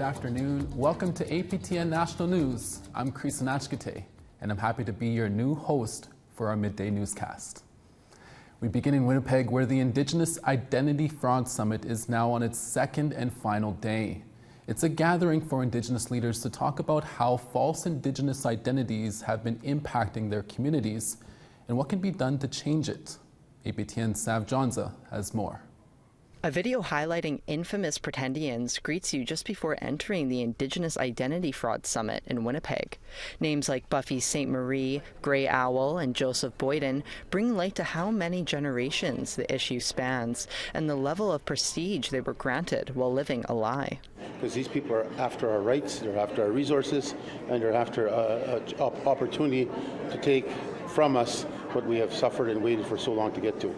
Good afternoon. Welcome to APTN National News. I'm Kristen, and I'm happy to be your new host for our midday newscast. We begin in Winnipeg, where the Indigenous Identity Fraud Summit is now on its second and final day. It's a gathering for Indigenous leaders to talk about how false Indigenous identities have been impacting their communities and what can be done to change it. APTN's Sav Jonza has more. A video highlighting infamous Pretendians greets you just before entering the Indigenous Identity Fraud Summit in Winnipeg. Names like Buffy St. Marie, Grey Owl, and Joseph Boyden bring light to how many generations the issue spans and the level of prestige they were granted while living a lie. Because these people are after our rights, they're after our resources, and they're after an opportunity to take from us what we have suffered and waited for so long to get to.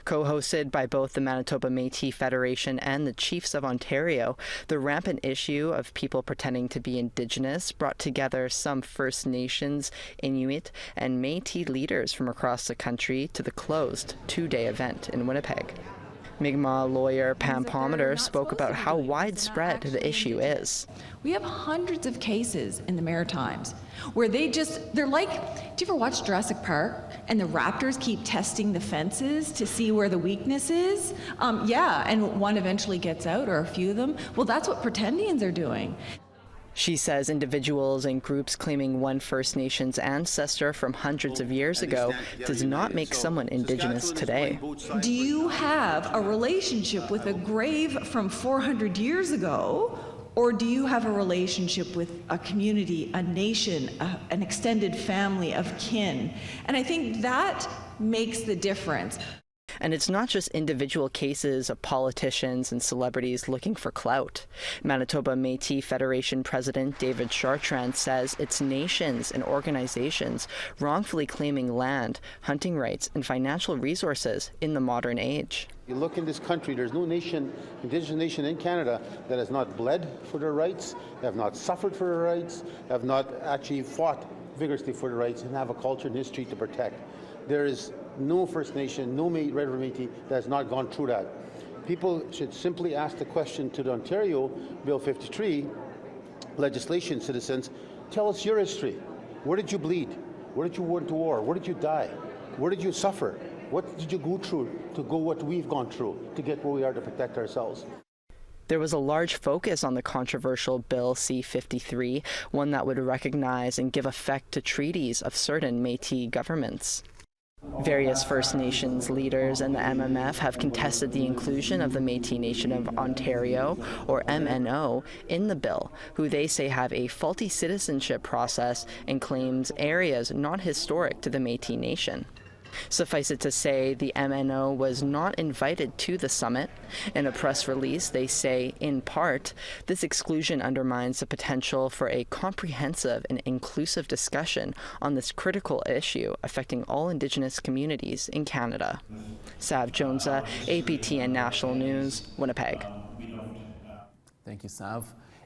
Co-hosted by both the Manitoba Métis Federation and the Chiefs of Ontario, the rampant issue of people pretending to be Indigenous brought together some First Nations, Inuit, and Métis leaders from across the country to the closed two-day event in Winnipeg. Mi'kmaq lawyer Pam Palmater spoke about how widespread the issue is. We have hundreds of cases in the Maritimes where they're like, do you ever watch Jurassic Park and the raptors keep testing the fences to see where the weakness is? Yeah, and one eventually gets out, or a few of them. Well, that's what Pretendians are doing. She says individuals and groups claiming one First Nations ancestor from hundreds of years ago does not make someone Indigenous today. Do you have a relationship with a grave from 400 years ago, or do you have a relationship with a community, a nation, an extended family of kin? And I think that makes the difference. And it's not just individual cases of politicians and celebrities looking for clout. Manitoba Métis Federation President David Chartrand says it's nations and organizations wrongfully claiming land, hunting rights, and financial resources in the modern age. You look in this country, there's no nation, Indigenous nation in Canada, that has not bled for their rights, have not suffered for their rights, have not actually fought vigorously for their rights, and have a culture and history to protect. There is no First Nation, no Red River Métis that has not gone through that. People should simply ask the question to the Ontario Bill 53 legislation citizens, tell us your history. Where did you bleed? Where did you go into war? Where did you die? Where did you suffer? What did you go through to go what we've gone through to get where we are to protect ourselves? There was a large focus on the controversial Bill C-53, one that would recognize and give effect to treaties of certain Métis governments. Various First Nations leaders and the MMF have contested the inclusion of the Métis Nation of Ontario, or MNO, in the bill, who they say have a faulty citizenship process and claims areas not historic to the Métis Nation. Suffice it to say, the MNO was not invited to the summit. In a press release, they say, in part, this exclusion undermines the potential for a comprehensive and inclusive discussion on this critical issue affecting all Indigenous communities in Canada. Sav Jonza, APTN National News, Winnipeg. Thank you, Sav.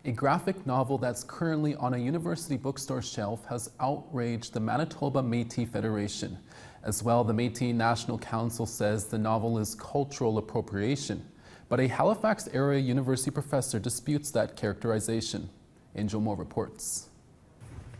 A graphic novel that's currently on a university bookstore shelf has outraged the Manitoba Métis Federation. As well, the Métis National Council says the novel is cultural appropriation, but a Halifax-area university professor disputes that characterization. Angel Moore reports.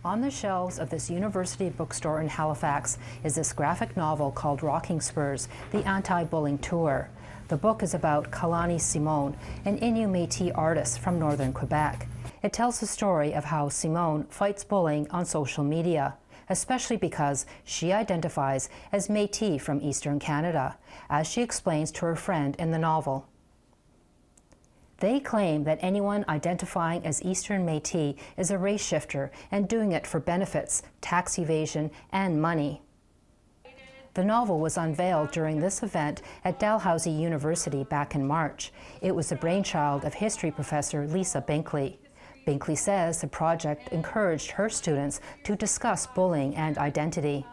On the shelves of this university bookstore in Halifax is this graphic novel called Rocking Spurs, the Anti-Bullying Tour. The book is about Kalani Simone, an Innu Métis artist from northern Quebec. It tells the story of how Simone fights bullying on social media, especially because she identifies as Métis from Eastern Canada, as she explains to her friend in the novel. They claim that anyone identifying as Eastern Métis is a race shifter and doing it for benefits, tax evasion, and money. The novel was unveiled during this event at Dalhousie University back in March. It was the brainchild of history professor Lisa Binkley. Binkley says the project encouraged her students to discuss bullying and identity.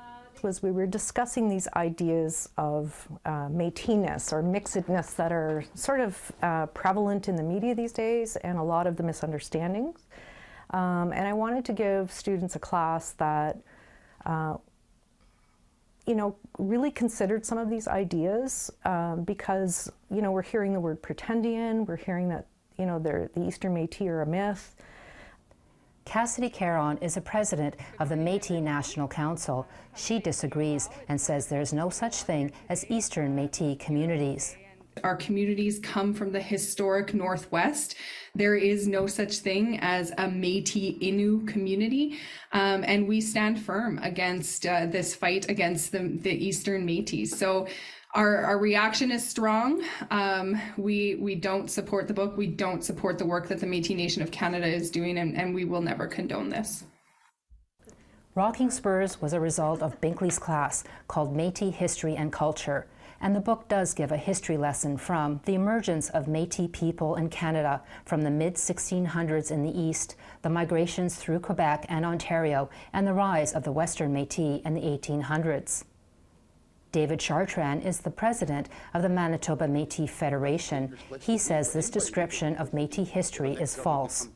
We were discussing these ideas of Métis-ness or mixedness that are sort of prevalent in the media these days, and a lot of the misunderstandings. And I wanted to give students a class that really considered some of these ideas because, we're hearing the word Pretendian, we're hearing that the Eastern Métis are a myth. Cassidy Caron is the president of the Métis National Council. She disagrees and says there's no such thing as Eastern Métis communities. Our communities come from the historic Northwest. There is no such thing as a Métis Innu community, and we stand firm against this fight against the Eastern Métis. So our reaction is strong. We don't support the book. We don't support the work that the Métis Nation of Canada is doing, and we will never condone this. Rocking Spurs was a result of Binkley's class called Métis History and Culture, and the book does give a history lesson from the emergence of Métis people in Canada from the mid-1600s in the East, the migrations through Quebec and Ontario, and the rise of the Western Métis in the 1800s. David Chartrand is the president of the Manitoba Métis Federation. He says this description of Métis history is false.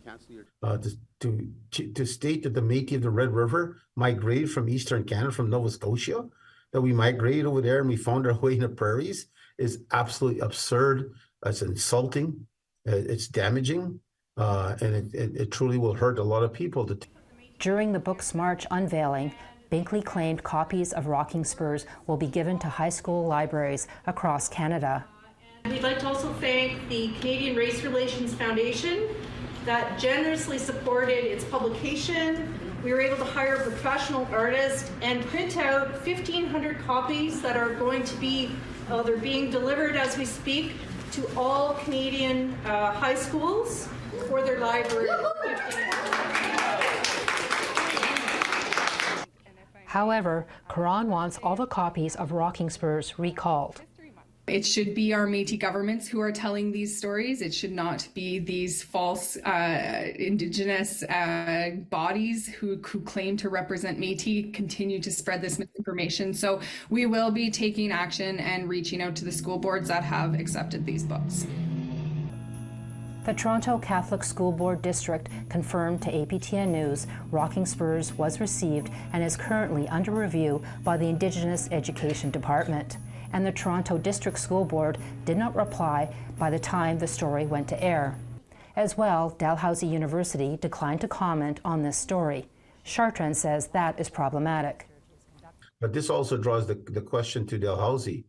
To state that the Métis of the Red River migrated from Eastern Canada, from Nova Scotia, that we migrated over there and we found our way in the prairies is absolutely absurd. It's insulting, it's damaging, and it truly will hurt a lot of people. During the book's March unveiling, Binkley claimed copies of Rocking Spurs will be given to high school libraries across Canada. We'd like to also thank the Canadian Race Relations Foundation that generously supported its publication. We were able to hire a professional artist and print out 1,500 copies that are going to be, they're being delivered as we speak to all Canadian high schools for their library. However, Caron wants all the copies of Rocking Spurs recalled. It should be our Métis governments who are telling these stories. It should not be these false Indigenous bodies who claim to represent Métis continue to spread this misinformation. So we will be taking action and reaching out to the school boards that have accepted these books. The Toronto Catholic School Board District confirmed to APTN News Rocking Spurs was received and is currently under review by the Indigenous Education Department. And the Toronto District School Board did not reply by the time the story went to air. As well, Dalhousie University declined to comment on this story. Chartrand says that is problematic. But this also draws the question to Dalhousie.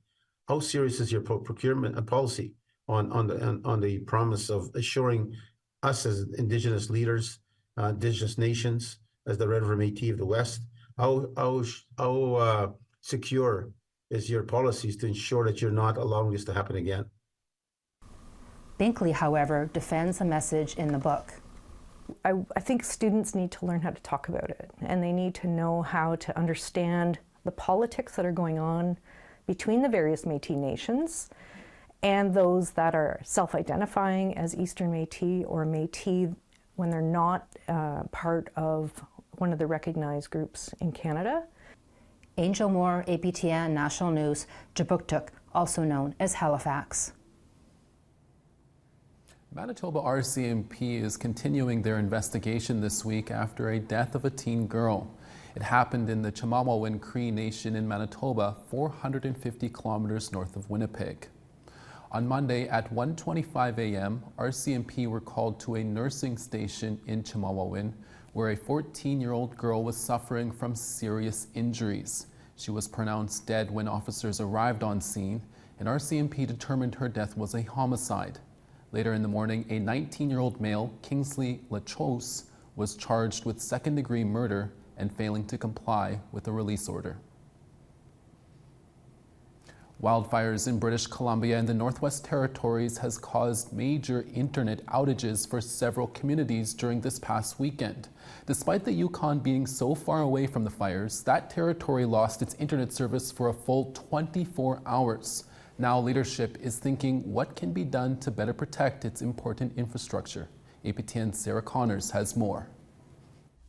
How serious is your procurement policy on the promise of assuring us as Indigenous leaders, Indigenous nations, as the Red River Métis of the West? How secure is your policies to ensure that you're not allowing this to happen again? Binkley, however, defends the message in the book. I think students need to learn how to talk about it, and they need to know how to understand the politics that are going on between the various Métis nations and those that are self-identifying as Eastern Métis or Métis when they're not part of one of the recognized groups in Canada. Angel Moore, APTN National News, Jabuktuk, also known as Halifax. Manitoba RCMP is continuing their investigation this week after a death of a teen girl. It happened in the Chemawawin Cree Nation in Manitoba, 450 kilometers north of Winnipeg. On Monday at 1:25 a.m., RCMP were called to a nursing station in Chemawawin, where a 14-year-old girl was suffering from serious injuries. She was pronounced dead when officers arrived on scene, and RCMP determined her death was a homicide. Later in the morning, a 19-year-old male, Kingsley Lachos, was charged with second-degree murder and failing to comply with a release order. Wildfires in British Columbia and the Northwest Territories has caused major internet outages for several communities during this past weekend. Despite the Yukon being so far away from the fires, that territory lost its internet service for a full 24 hours. Now leadership is thinking what can be done to better protect its important infrastructure. APTN's Sarah Connors has more.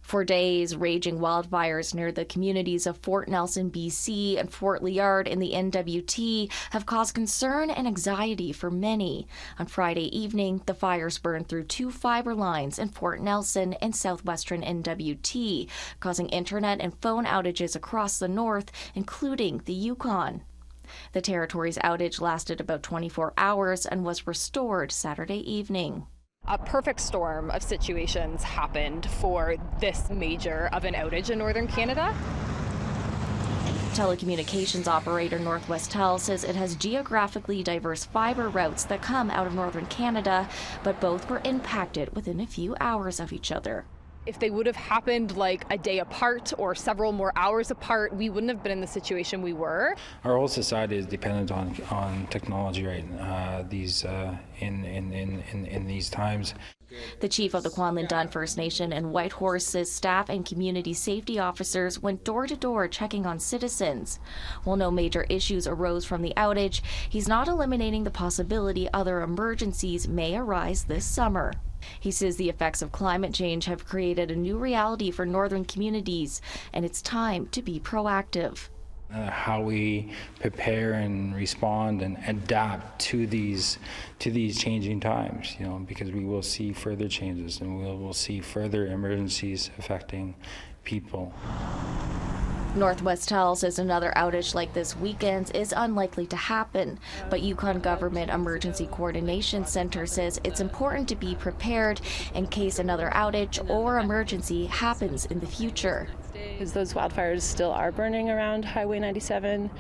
For days, raging wildfires near the communities of Fort Nelson, BC and Fort Liard in the NWT have caused concern and anxiety for many. On Friday evening, the fires burned through 2 fiber lines in Fort Nelson and southwestern NWT, causing internet and phone outages across the north, including the Yukon. The territory's outage lasted about 24 hours and was restored Saturday evening. A perfect storm of situations happened for this major of an outage in northern Canada. Telecommunications operator Northwest Tel says it has geographically diverse fiber routes that come out of northern Canada, but both were impacted within a few hours of each other. If they would have happened like a day apart or several more hours apart, we wouldn't have been in the situation we were. Our whole society is dependent on technology, right? In these times. The chief of the Kwanlin Dun First Nation and Whitehorse says staff and community safety officers went door to door checking on citizens. While no major issues arose from the outage, he's not eliminating the possibility other emergencies may arise this summer. He says the effects of climate change have created a new reality for northern communities, and it's time to be proactive. How we prepare and respond and adapt to these changing times, because we will see further changes and we will see further emergencies affecting people. Northwest Tel says another outage like this weekend is unlikely to happen, but Yukon Government Emergency Coordination Center says it's important to be prepared in case another outage or emergency happens in the future. Because those wildfires still are burning around Highway 97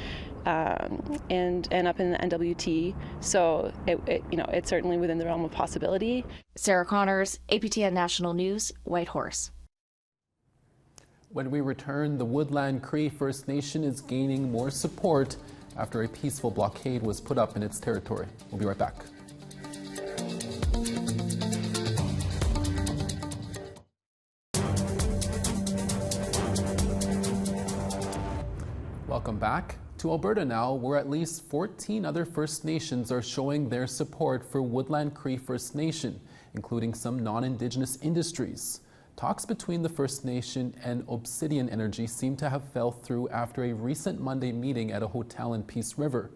and up in the NWT, so it's certainly within the realm of possibility. Sarah Connors, APTN National News, Whitehorse. When we return, the Woodland Cree First Nation is gaining more support after a peaceful blockade was put up in its territory. We'll be right back. Welcome back. To Alberta now, where at least 14 other First Nations are showing their support for Woodland Cree First Nation, including some non-Indigenous industries. Talks between the First Nation and Obsidian Energy seem to have fell through after a recent Monday meeting at a hotel in Peace River.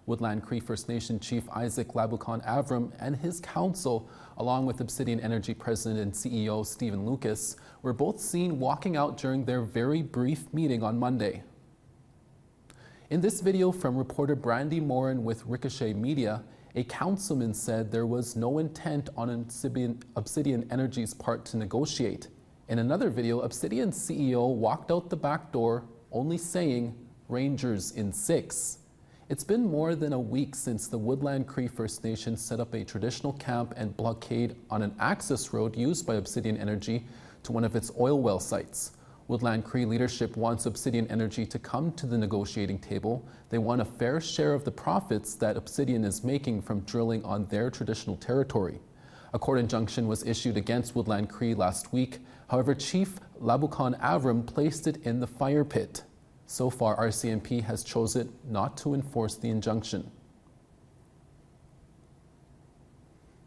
Woodland Cree First Nation Chief Isaac Labucon Avram and his council, along with Obsidian Energy President and CEO Stephen Lucas, were both seen walking out during their very brief meeting on Monday. In this video from reporter Brandy Morin with Ricochet Media, a councilman said there was no intent on Obsidian Energy's part to negotiate. In another video, Obsidian's CEO walked out the back door, only saying, "Rangers in 6." It's been more than a week since the Woodland Cree First Nation set up a traditional camp and blockade on an access road used by Obsidian Energy to one of its oil well sites. Woodland Cree leadership wants Obsidian Energy to come to the negotiating table. They want a fair share of the profits that Obsidian is making from drilling on their traditional territory. A court injunction was issued against Woodland Cree last week. However, Chief Labucon Avram placed it in the fire pit. So far, RCMP has chosen not to enforce the injunction.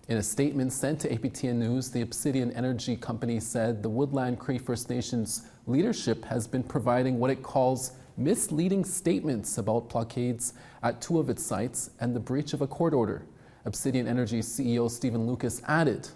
In a statement sent to APTN News, the Obsidian Energy Company said the Woodland Cree First Nations leadership has been providing what it calls misleading statements about blockades at 2 of its sites and the breach of a court order. Obsidian Energy CEO Stephen Lucas added,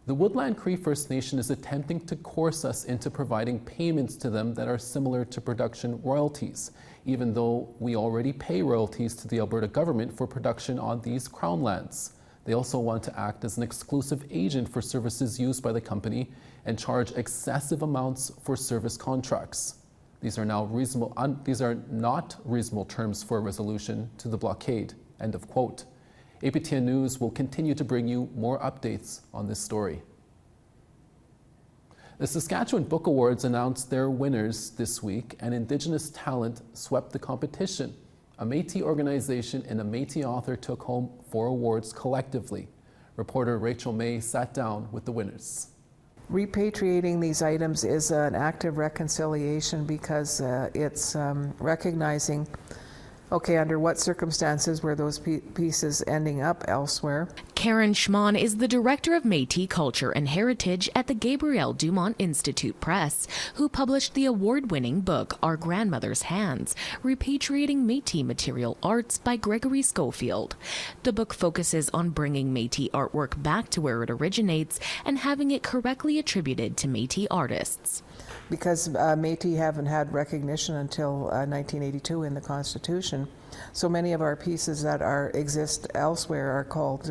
"The Woodland Cree First Nation is attempting to coerce us into providing payments to them that are similar to production royalties, even though we already pay royalties to the Alberta government for production on these Crown lands. They also want to act as an exclusive agent for services used by the company and charge excessive amounts for service contracts. These are not reasonable terms for a resolution to the blockade." End of quote. APTN News will continue to bring you more updates on this story. The Saskatchewan Book Awards announced their winners this week, and Indigenous talent swept the competition. A Métis organization and a Métis author took home 4 awards collectively. Reporter Rachel May sat down with the winners. Repatriating these items is an act of reconciliation because it's recognizing, okay, under what circumstances were those pieces ending up elsewhere? Karen Schmann is the director of Métis Culture and Heritage at the Gabrielle Dumont Institute Press, who published the award-winning book Our Grandmother's Hands, Repatriating Métis Material Arts by Gregory Schofield. The book focuses on bringing Métis artwork back to where it originates and having it correctly attributed to Métis artists. Because Métis haven't had recognition until 1982 in the Constitution, so many of our pieces that exist elsewhere are called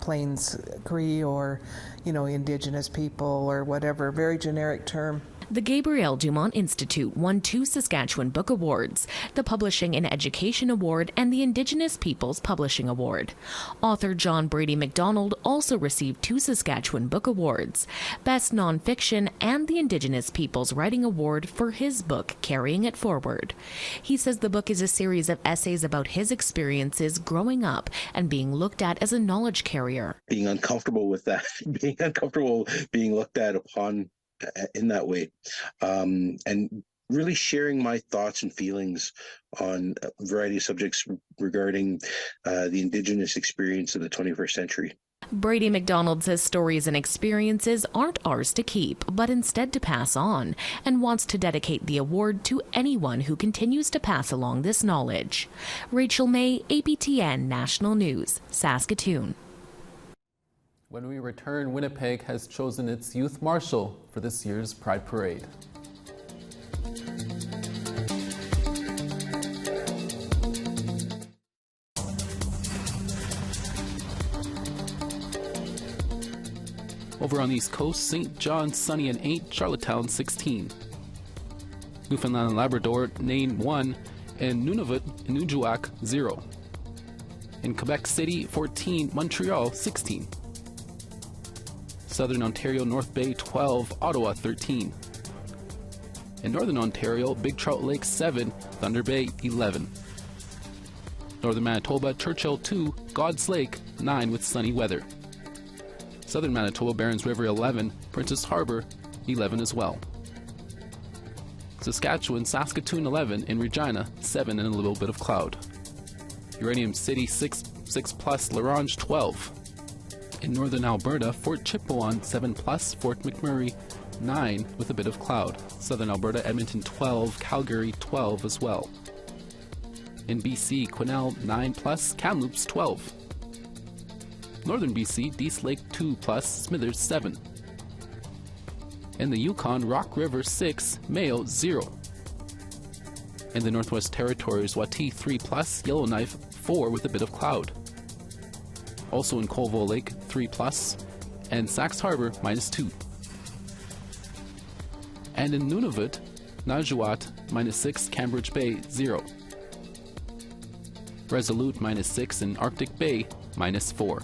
Plains Cree or, Indigenous people or whatever, very generic term. The Gabrielle Dumont Institute won 2 Saskatchewan Book Awards, the Publishing and Education Award and the Indigenous Peoples Publishing Award. Author John Brady MacDonald also received 2 Saskatchewan Book Awards, Best Nonfiction and the Indigenous Peoples Writing Award for his book, Carrying It Forward. He says the book is a series of essays about his experiences growing up and being looked at as a knowledge carrier. Being uncomfortable with that, being uncomfortable being looked at upon in that way, and really sharing my thoughts and feelings on a variety of subjects regarding the Indigenous experience of the 21st century. Brady MacDonald says stories and experiences aren't ours to keep, but instead to pass on, and wants to dedicate the award to anyone who continues to pass along this knowledge. Rachel May, APTN National News, Saskatoon. When we return, Winnipeg has chosen its youth marshal for this year's Pride Parade. Over on the East Coast, St. John, sunny and 8, Charlottetown, 16. Newfoundland and Labrador, Nain, 1, and Nunavut, Inujuak, 0. In Quebec City, 14, Montreal, 16. Southern Ontario, North Bay, 12, Ottawa, 13. In Northern Ontario, Big Trout Lake, 7, Thunder Bay, 11. Northern Manitoba, Churchill, 2, God's Lake, 9 with sunny weather. Southern Manitoba, Barons River, 11, Princess Harbour, 11 as well. Saskatchewan, Saskatoon, 11, in Regina, 7 and a little bit of cloud. Uranium City, 6 plus, Larange, 12. In northern Alberta, Fort Chipewyan 7+, Fort McMurray 9 with a bit of cloud. Southern Alberta, Edmonton 12, Calgary 12 as well. In BC, Quesnel 9+, Kamloops 12. Northern BC, Dease Lake 2+, Smithers 7. In the Yukon, Rock River 6, Mayo 0. In the Northwest Territories, Wati 3+, Yellowknife 4 with a bit of cloud. Also in Colville Lake, 3+, and Sax Harbor, -2. And in Nunavut, Najuat, -6, Cambridge Bay, 0. Resolute, -6, and Arctic Bay, -4.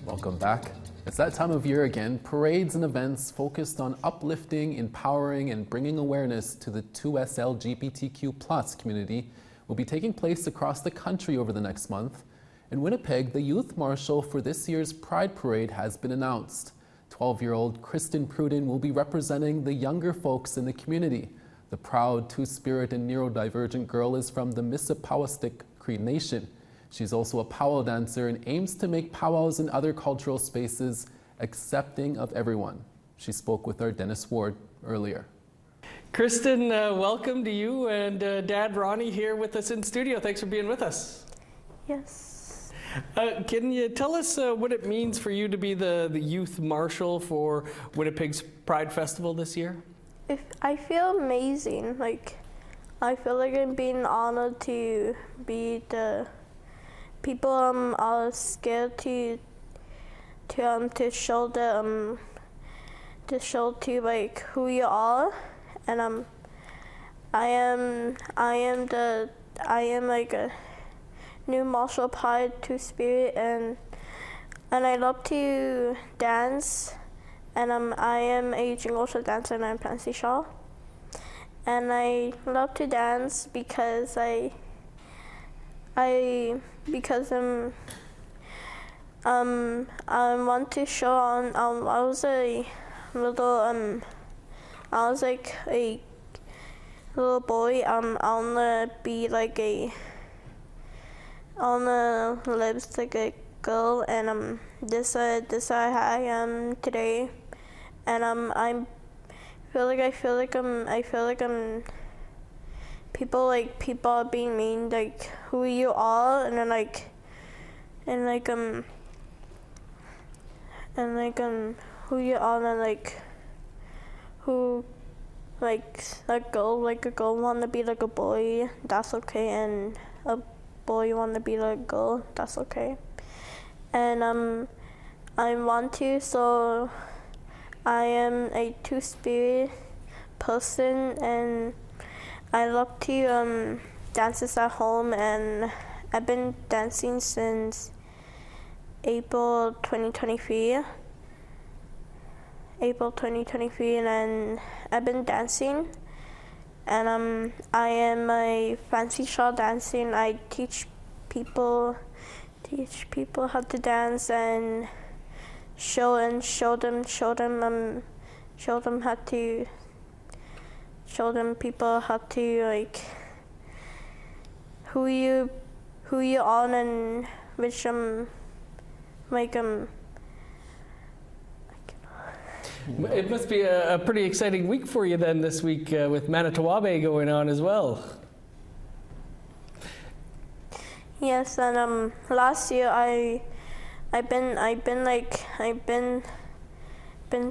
Welcome back. It's that time of year again. Parades and events focused on uplifting, empowering, and bringing awareness to the 2S LGBTQ+ community will be taking place across the country over the next month. In Winnipeg, the youth marshal for this year's Pride Parade has been announced. 12-year-old Kristen Pruden will be representing the younger folks in the community. The proud, two-spirit, and neurodivergent girl is from the Mississipauwastik Cree Nation. She's also a powwow dancer and aims to make powwows and other cultural spaces accepting of everyone. She spoke with our Dennis Ward earlier. Kristen, welcome to you and Dad Ronnie here with us in studio. Thanks for being with us. Yes. Can you tell us what it means for you to be the youth marshal for Winnipeg's Pride Festival this year? I feel amazing. I feel like I'm being honored to be the people are scared to show who you are, and I am like a new martial pride to spirit, and I love to dance, and I am a jingle dancer and I'm Fancy Shaw, and I love to dance because I want to show on I was like a little boy. I wanna be like I wanna live like a girl, and this I am today, and I feel like people are being mean, like who you are, and then who you are, and who a girl wanna be like a boy, that's okay, and a boy wanna be like a girl, that's okay. and I want to, so I am a two-spirit person, and I love to dances at home, and I've been dancing since April 2023, and I've been dancing, and I am a fancy shawl dancing. I teach people how to dance and show them people how to like who you are and which It must be a pretty exciting week for you then this week with Manitowabe going on as well. Yes, and last year I've been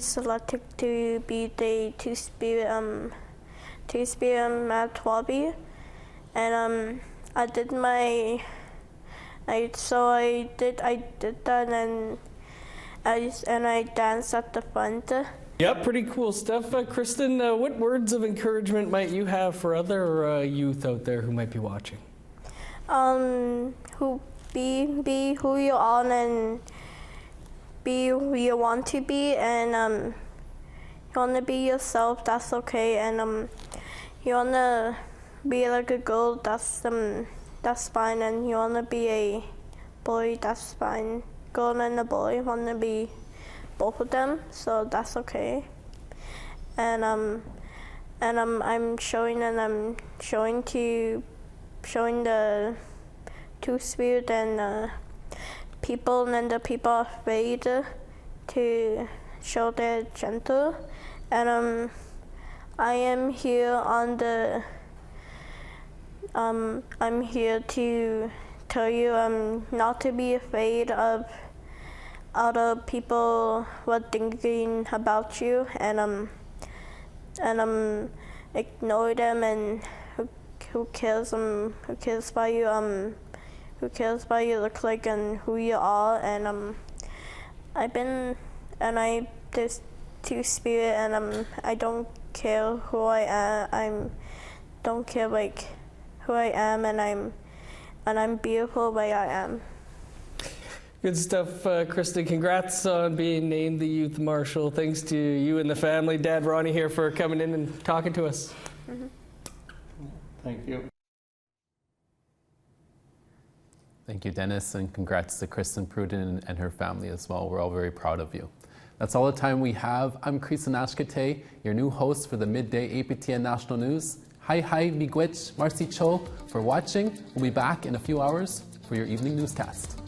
selected to be the two-spirit Manitowabe, and I did that, and I danced at the front. Yeah, pretty cool stuff. Kristen, what words of encouragement might you have for other youth out there who might be watching? Who be who you are and be who you want to be, and you want to be yourself, that's okay, and you want to be like a girl, that's fine, and you want to be a boy, that's fine. Girl and a boy want to be both of them, so that's okay. And I'm showing the two-spirit and people, and the people are afraid to show their gender, and I am here on the I'm here to tell you not to be afraid of other people what thinking about you, and ignore them, and who cares about you, who cares about you look like and who you are, and there's two-spirit, and I don't care who I am, don't care like who I am, and I'm beautiful the way I am. Good stuff, Kristen. Congrats on being named the Youth Marshal. Thanks to you and the family. Dad Ronnie here for coming in and talking to us. Mm-hmm. Thank you. Thank you, Dennis, and congrats to Kristen, Pruden, and her family as well. We're all very proud of you. That's all the time we have. I'm Kristen Ashkate, your new host for the midday APTN National News. Hi, miigwech, Marcy Cho for watching. We'll be back in a few hours for your evening newscast.